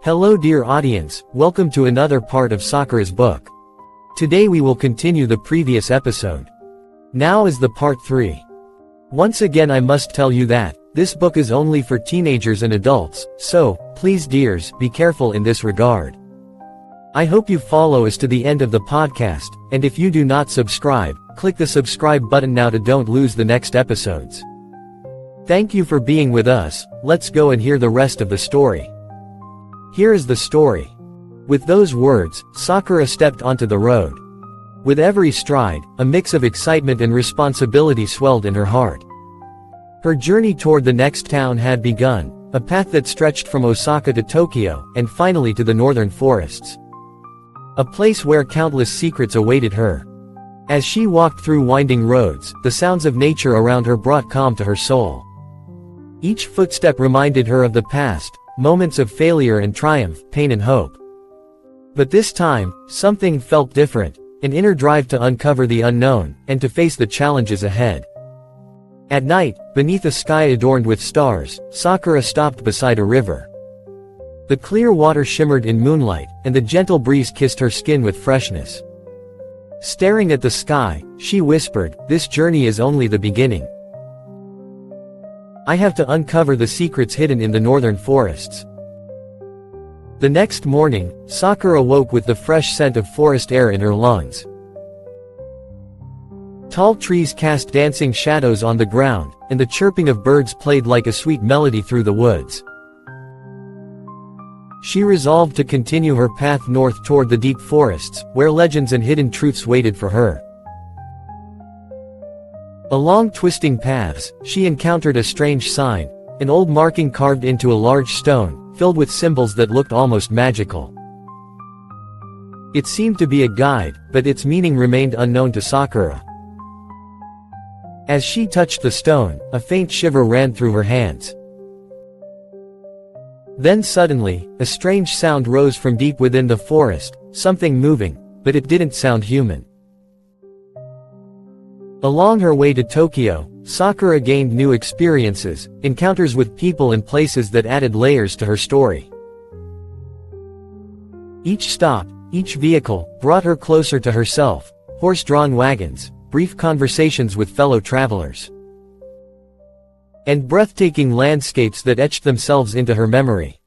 Hello dear audience, welcome to another part of Sakura'S book. Today we will continue the previous episode. Now is the part 3. Once again I must tell you that, this book is only for teenagers and adults, so, please dears, be careful in this regard. I hope you follow us to the end of the podcast, and if you do not subscribe, click the subscribe button now to don't lose the next episodes. Thank you for being with us, let's go and hear the rest of the story. Here is the story. With those words, Sakura stepped onto the road. With every stride, a mix of excitement and responsibility swelled in her heart. Her journey toward the next town had begun, a path that stretched from Osaka to Tokyo, and finally to the northern forests. A place where countless secrets awaited her. As she walked through winding roads, the sounds of nature around her brought calm to her soul. Each footstep reminded her of the past, moments of failure and triumph, pain and hope. But this time, something felt different, an inner drive to uncover the unknown, and to face the challenges ahead. At night, beneath a sky adorned with stars, Sakura stopped beside a river. The clear water shimmered in moonlight, and the gentle breeze kissed her skin with freshness. Staring at the sky, she whispered, "This journey is only the beginning. I have to uncover the secrets hidden in the northern forests." The next morning, Sakura woke with the fresh scent of forest air in her lungs. Tall trees cast dancing shadows on the ground, and the chirping of birds played like a sweet melody through the woods. She resolved to continue her path north toward the deep forests, where legends and hidden truths waited for her. Along twisting paths, she encountered a strange sign, an old marking carved into a large stone, filled with symbols that looked almost magical. It seemed to be a guide, but its meaning remained unknown to Sakura. As she touched the stone, a faint shiver ran through her hands. Then suddenly, a strange sound rose from deep within the forest, something moving, but it didn't sound human. Along her way to Tokyo, Sakura gained new experiences, encounters with people and places that added layers to her story. Each stop, each vehicle, brought her closer to herself, horse-drawn wagons, brief conversations with fellow travelers, and breathtaking landscapes that etched themselves into her memory.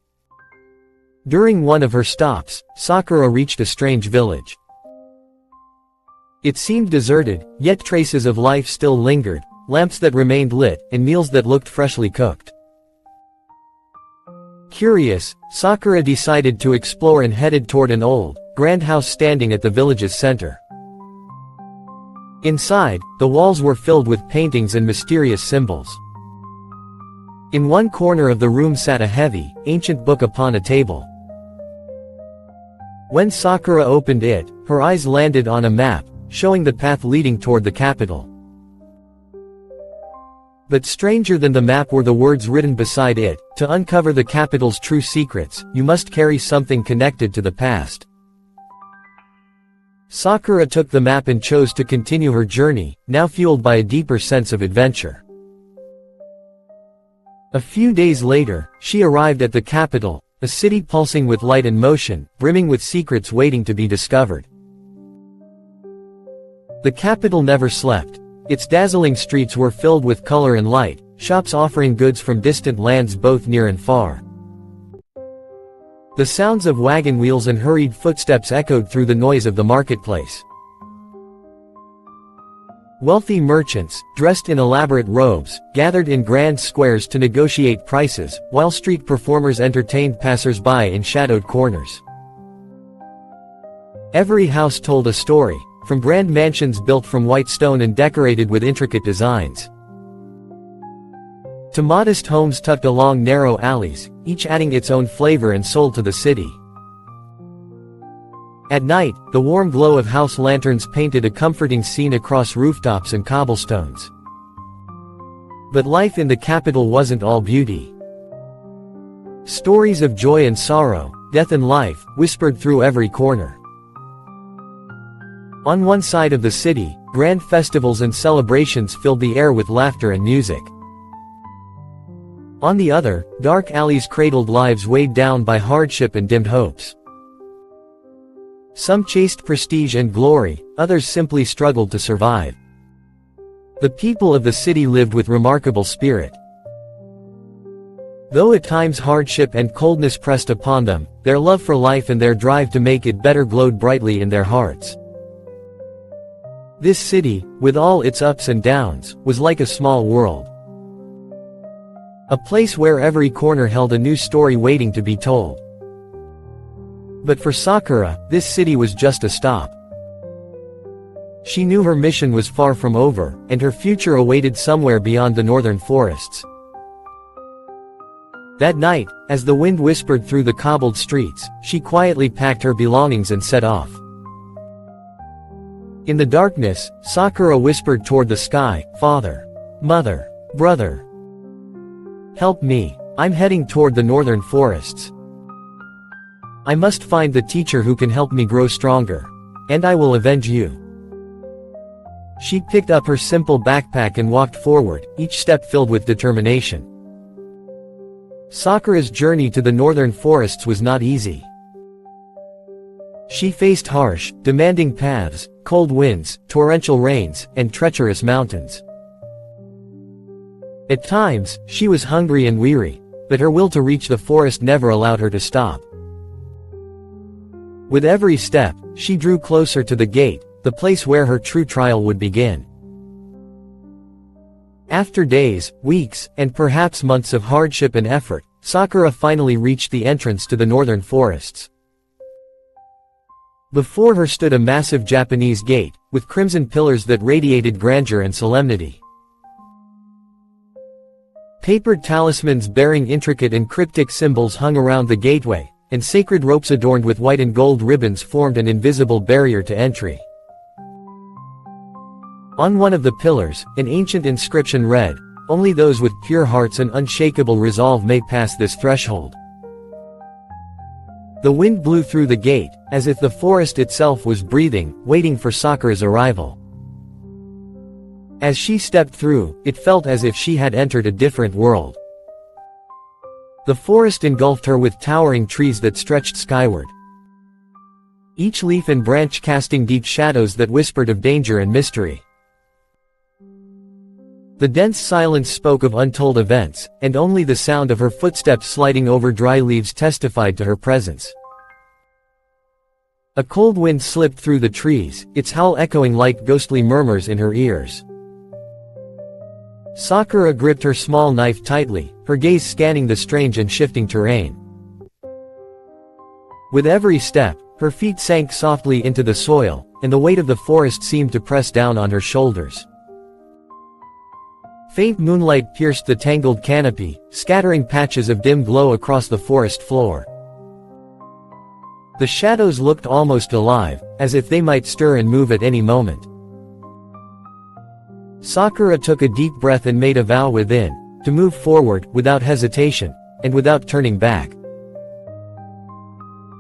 During one of her stops, Sakura reached a strange village. It seemed deserted, yet traces of life still lingered, lamps that remained lit, and meals that looked freshly cooked. Curious, Sakura decided to explore and headed toward an old, grand house standing at the village's center. Inside, the walls were filled with paintings and mysterious symbols. In one corner of the room sat a heavy, ancient book upon a table. When Sakura opened it, her eyes landed on a map, showing the path leading toward the capital. But stranger than the map were the words written beside it, "To uncover the capital's true secrets, you must carry something connected to the past." Sakura took the map and chose to continue her journey, now fueled by a deeper sense of adventure. A few days later, she arrived at the capital, a city pulsing with light and motion, brimming with secrets waiting to be discovered. The capital never slept. Its dazzling streets were filled with color and light, shops offering goods from distant lands both near and far. The sounds of wagon wheels and hurried footsteps echoed through the noise of the marketplace. Wealthy merchants, dressed in elaborate robes, gathered in grand squares to negotiate prices, while street performers entertained passers-by in shadowed corners. Every house told a story, from grand mansions built from white stone and decorated with intricate designs, to modest homes tucked along narrow alleys, each adding its own flavor and soul to the city. At night, the warm glow of house lanterns painted a comforting scene across rooftops and cobblestones. But life in the capital wasn't all beauty. Stories of joy and sorrow, death and life, whispered through every corner. On one side of the city, grand festivals and celebrations filled the air with laughter and music. On the other, dark alleys cradled lives weighed down by hardship and dimmed hopes. Some chased prestige and glory, others simply struggled to survive. The people of the city lived with remarkable spirit. Though at times hardship and coldness pressed upon them, their love for life and their drive to make it better glowed brightly in their hearts. This city, with all its ups and downs, was like a small world. A place where every corner held a new story waiting to be told. But for Sakura, this city was just a stop. She knew her mission was far from over, and her future awaited somewhere beyond the northern forests. That night, as the wind whispered through the cobbled streets, she quietly packed her belongings and set off. In the darkness, Sakura whispered toward the sky, "Father, Mother, Brother. Help me. I'm heading toward the northern forests. I must find the teacher who can help me grow stronger. And I will avenge you." She picked up her simple backpack and walked forward, each step filled with determination. Sakura's journey to the northern forests was not easy. She faced harsh, demanding paths, cold winds, torrential rains, and treacherous mountains. At times, she was hungry and weary, but her will to reach the forest never allowed her to stop. With every step, she drew closer to the gate, the place where her true trial would begin. After days, weeks, and perhaps months of hardship and effort, Sakura finally reached the entrance to the northern forests. Before her stood a massive Japanese gate, with crimson pillars that radiated grandeur and solemnity. Papered talismans bearing intricate and cryptic symbols hung around the gateway, and sacred ropes adorned with white and gold ribbons formed an invisible barrier to entry. On one of the pillars, an ancient inscription read, "Only those with pure hearts and unshakable resolve may pass this threshold." The wind blew through the gate, as if the forest itself was breathing, waiting for Sakura's arrival. As she stepped through, it felt as if she had entered a different world. The forest engulfed her with towering trees that stretched skyward. Each leaf and branch casting deep shadows that whispered of danger and mystery. The dense silence spoke of untold events, and only the sound of her footsteps sliding over dry leaves testified to her presence. A cold wind slipped through the trees, its howl echoing like ghostly murmurs in her ears. Sakura gripped her small knife tightly, her gaze scanning the strange and shifting terrain. With every step, her feet sank softly into the soil, and the weight of the forest seemed to press down on her shoulders. Faint moonlight pierced the tangled canopy, scattering patches of dim glow across the forest floor. The shadows looked almost alive, as if they might stir and move at any moment. Sakura took a deep breath and made a vow within, to move forward, without hesitation, and without turning back.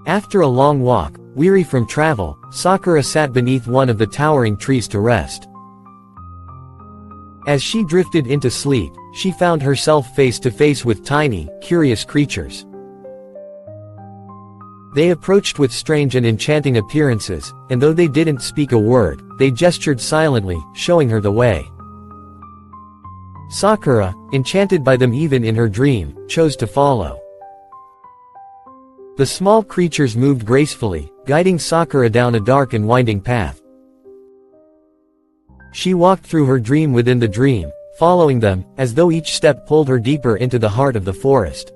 After a long walk, weary from travel, Sakura sat beneath one of the towering trees to rest. As she drifted into sleep, she found herself face to face with tiny, curious creatures. They approached with strange and enchanting appearances, and though they didn't speak a word, they gestured silently, showing her the way. Sakura, enchanted by them even in her dream, chose to follow. The small creatures moved gracefully, guiding Sakura down a dark and winding path. She walked through her dream within the dream, following them, as though each step pulled her deeper into the heart of the forest.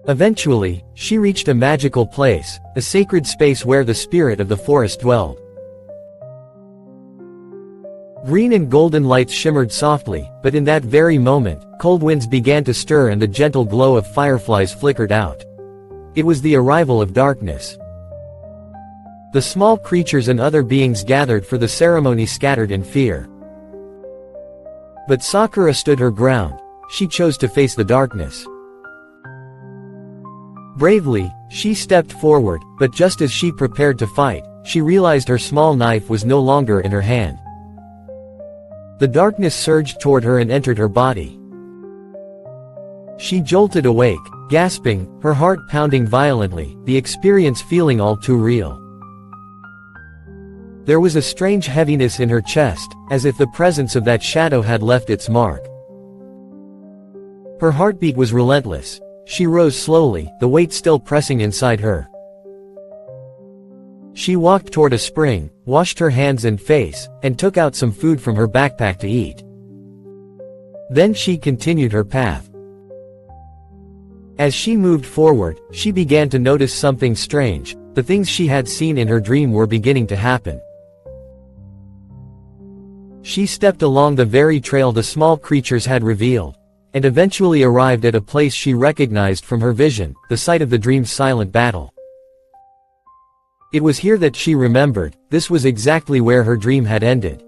Eventually, she reached a magical place, a sacred space where the spirit of the forest dwelled. Green and golden lights shimmered softly, but in that very moment, cold winds began to stir and the gentle glow of fireflies flickered out. It was the arrival of darkness. The small creatures and other beings gathered for the ceremony scattered in fear. But Sakura stood her ground. She chose to face the darkness. Bravely, she stepped forward, but just as she prepared to fight, she realized her small knife was no longer in her hand. The darkness surged toward her and entered her body. She jolted awake, gasping, her heart pounding violently, the experience feeling all too real. There was a strange heaviness in her chest, as if the presence of that shadow had left its mark. Her heartbeat was relentless. She rose slowly, the weight still pressing inside her. She walked toward a spring, washed her hands and face, and took out some food from her backpack to eat. Then she continued her path. As she moved forward, she began to notice something strange. The things she had seen in her dream were beginning to happen. She stepped along the very trail the small creatures had revealed, and eventually arrived at a place she recognized from her vision, the site of the dream's silent battle. It was here that she remembered, this was exactly where her dream had ended.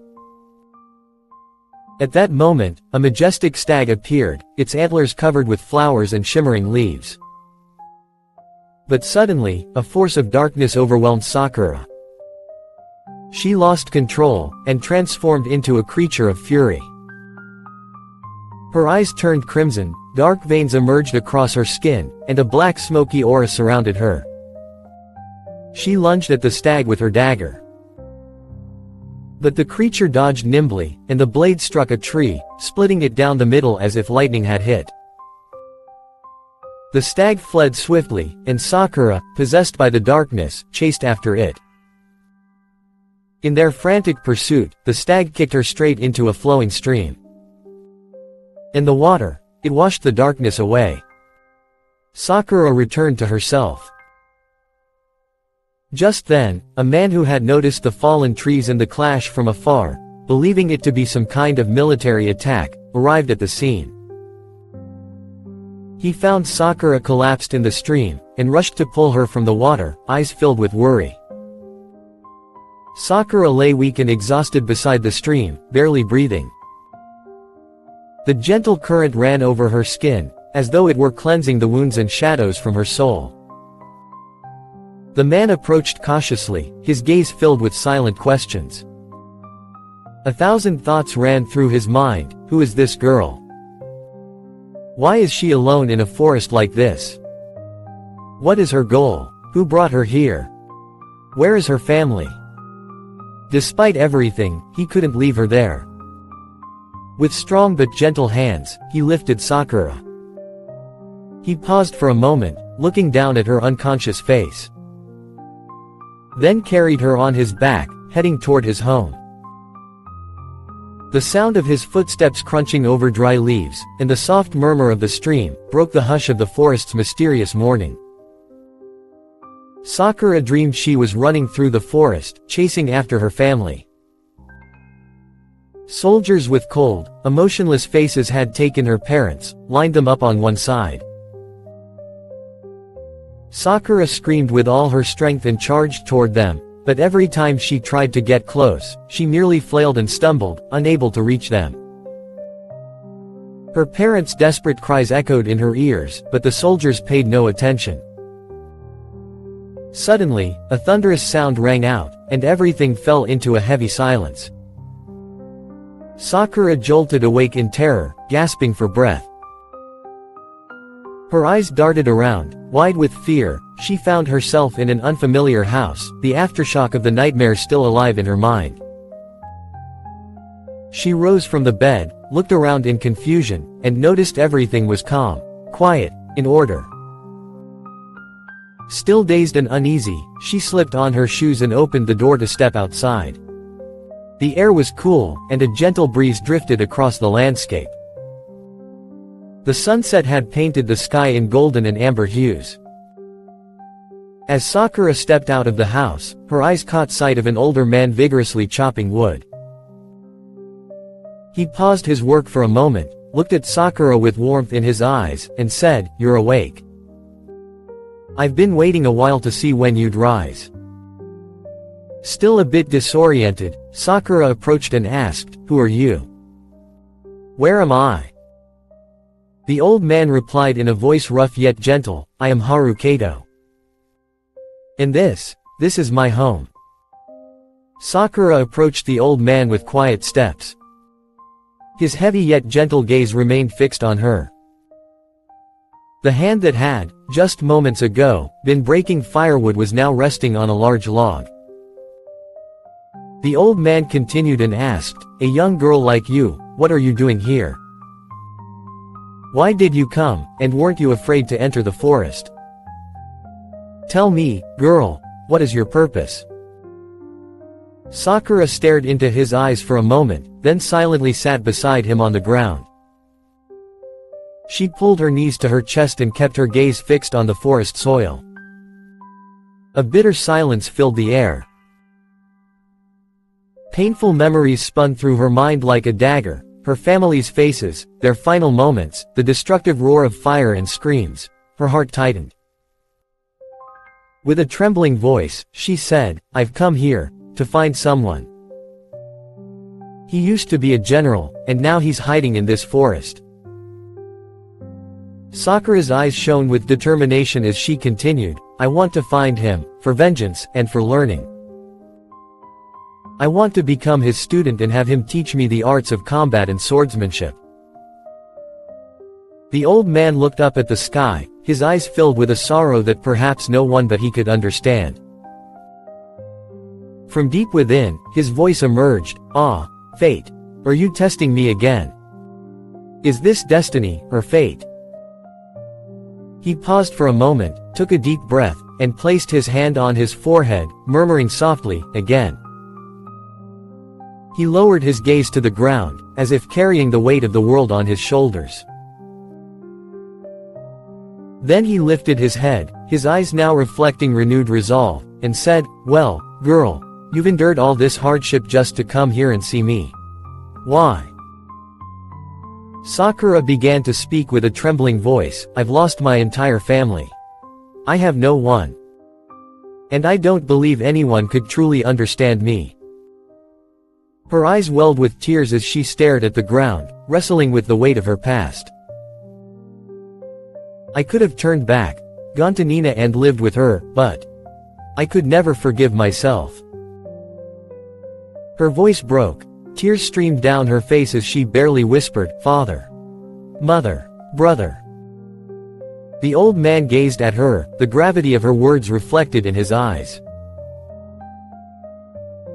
At that moment, a majestic stag appeared, its antlers covered with flowers and shimmering leaves. But suddenly, a force of darkness overwhelmed Sakura. She lost control, and transformed into a creature of fury. Her eyes turned crimson, dark veins emerged across her skin, and a black smoky aura surrounded her. She lunged at the stag with her dagger. But the creature dodged nimbly, and the blade struck a tree, splitting it down the middle as if lightning had hit. The stag fled swiftly, and Sakura, possessed by the darkness, chased after it. In their frantic pursuit, the stag kicked her straight into a flowing stream. In the water, it washed the darkness away. Sakura returned to herself. Just then, a man who had noticed the fallen trees and the clash from afar, believing it to be some kind of military attack, arrived at the scene. He found Sakura collapsed in the stream, and rushed to pull her from the water, eyes filled with worry. Sakura lay weak and exhausted beside the stream, barely breathing. The gentle current ran over her skin, as though it were cleansing the wounds and shadows from her soul. The man approached cautiously, his gaze filled with silent questions. 1,000 thoughts ran through his mind. Who is this girl? Why is she alone in a forest like this? What is her goal? Who brought her here? Where is her family? Despite everything, he couldn't leave her there. With strong but gentle hands, he lifted Sakura. He paused for a moment, looking down at her unconscious face. Then carried her on his back, heading toward his home. The sound of his footsteps crunching over dry leaves, and the soft murmur of the stream, broke the hush of the forest's mysterious morning. Sakura dreamed she was running through the forest, chasing after her family. Soldiers with cold, emotionless faces had taken her parents, lined them up on one side. Sakura screamed with all her strength and charged toward them, but every time she tried to get close, she merely flailed and stumbled, unable to reach them. Her parents' desperate cries echoed in her ears, but the soldiers paid no attention. Suddenly, a thunderous sound rang out, and everything fell into a heavy silence. Sakura jolted awake in terror, gasping for breath. Her eyes darted around, wide with fear. She found herself in an unfamiliar house, the aftershock of the nightmare still alive in her mind. She rose from the bed, looked around in confusion, and noticed everything was calm, quiet, in order. Still dazed and uneasy, she slipped on her shoes and opened the door to step outside. The air was cool, and a gentle breeze drifted across the landscape. The sunset had painted the sky in golden and amber hues. As Sakura stepped out of the house, her eyes caught sight of an older man vigorously chopping wood. He paused his work for a moment, looked at Sakura with warmth in his eyes, and said, "You're awake. I've been waiting a while to see when you'd rise." Still a bit disoriented, Sakura approached and asked, "Who are you? Where am I?" The old man replied in a voice rough yet gentle, "I am Haru Kato. And this is my home." Sakura approached the old man with quiet steps. His heavy yet gentle gaze remained fixed on her. The hand that had, just moments ago, been breaking firewood was now resting on a large log. The old man continued and asked, "A young girl like you, what are you doing here? Why did you come, and weren't you afraid to enter the forest? Tell me, girl, what is your purpose?" Sakura stared into his eyes for a moment, then silently sat beside him on the ground. She pulled her knees to her chest and kept her gaze fixed on the forest soil. A bitter silence filled the air. Painful memories spun through her mind like a dagger, her family's faces, their final moments, the destructive roar of fire and screams. Her heart tightened. With a trembling voice, she said, "I've come here to find someone. He used to be a general, and now he's hiding in this forest." Sakura's eyes shone with determination as she continued, "I want to find him, for vengeance, and for learning. I want to become his student and have him teach me the arts of combat and swordsmanship." The old man looked up at the sky, his eyes filled with a sorrow that perhaps no one but he could understand. From deep within, his voice emerged, "Ah, fate. Are you testing me again? Is this destiny, or fate?" He paused for a moment, took a deep breath, and placed his hand on his forehead, murmuring softly, "Again." He lowered his gaze to the ground, as if carrying the weight of the world on his shoulders. Then he lifted his head, his eyes now reflecting renewed resolve, and said, "Well, girl, you've endured all this hardship just to come here and see me. Why?" Sakura began to speak with a trembling voice, "I've lost my entire family. I have no one. And I don't believe anyone could truly understand me." Her eyes welled with tears as she stared at the ground, wrestling with the weight of her past. "I could have turned back, gone to Nina and lived with her, but I could never forgive myself." Her voice broke. Tears streamed down her face as she barely whispered, "Father, mother, brother." The old man gazed at her, the gravity of her words reflected in his eyes.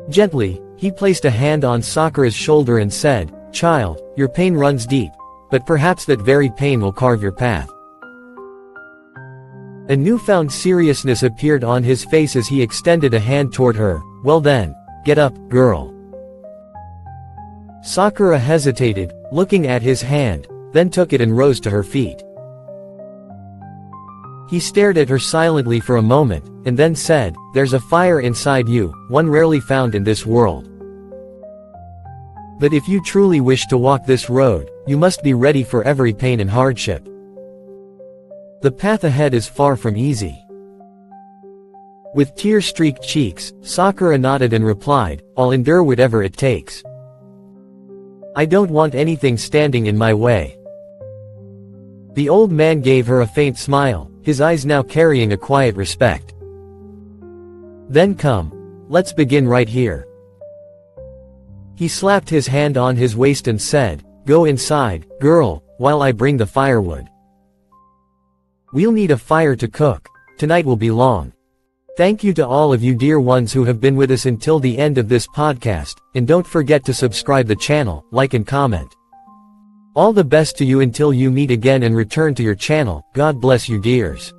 Gently, he placed a hand on Sakura's shoulder and said, "Child, your pain runs deep, but perhaps that very pain will carve your path." A newfound seriousness appeared on his face as he extended a hand toward her. "Well then, get up, girl." Sakura hesitated, looking at his hand, then took it and rose to her feet. He stared at her silently for a moment, and then said, "There's a fire inside you, one rarely found in this world. But if you truly wish to walk this road, you must be ready for every pain and hardship. The path ahead is far from easy." With tear-streaked cheeks, Sakura nodded and replied, "I'll endure whatever it takes. I don't want anything standing in my way." The old man gave her a faint smile, his eyes now carrying a quiet respect. "Then come. Let's begin right here." He slapped his hand on his waist and said, "Go inside, girl, while I bring the firewood. We'll need a fire to cook. Tonight will be long." Thank you to all of you dear ones who have been with us until the end of this podcast, and don't forget to subscribe the channel, like and comment. All the best to you until you meet again and return to your channel. God bless you dears.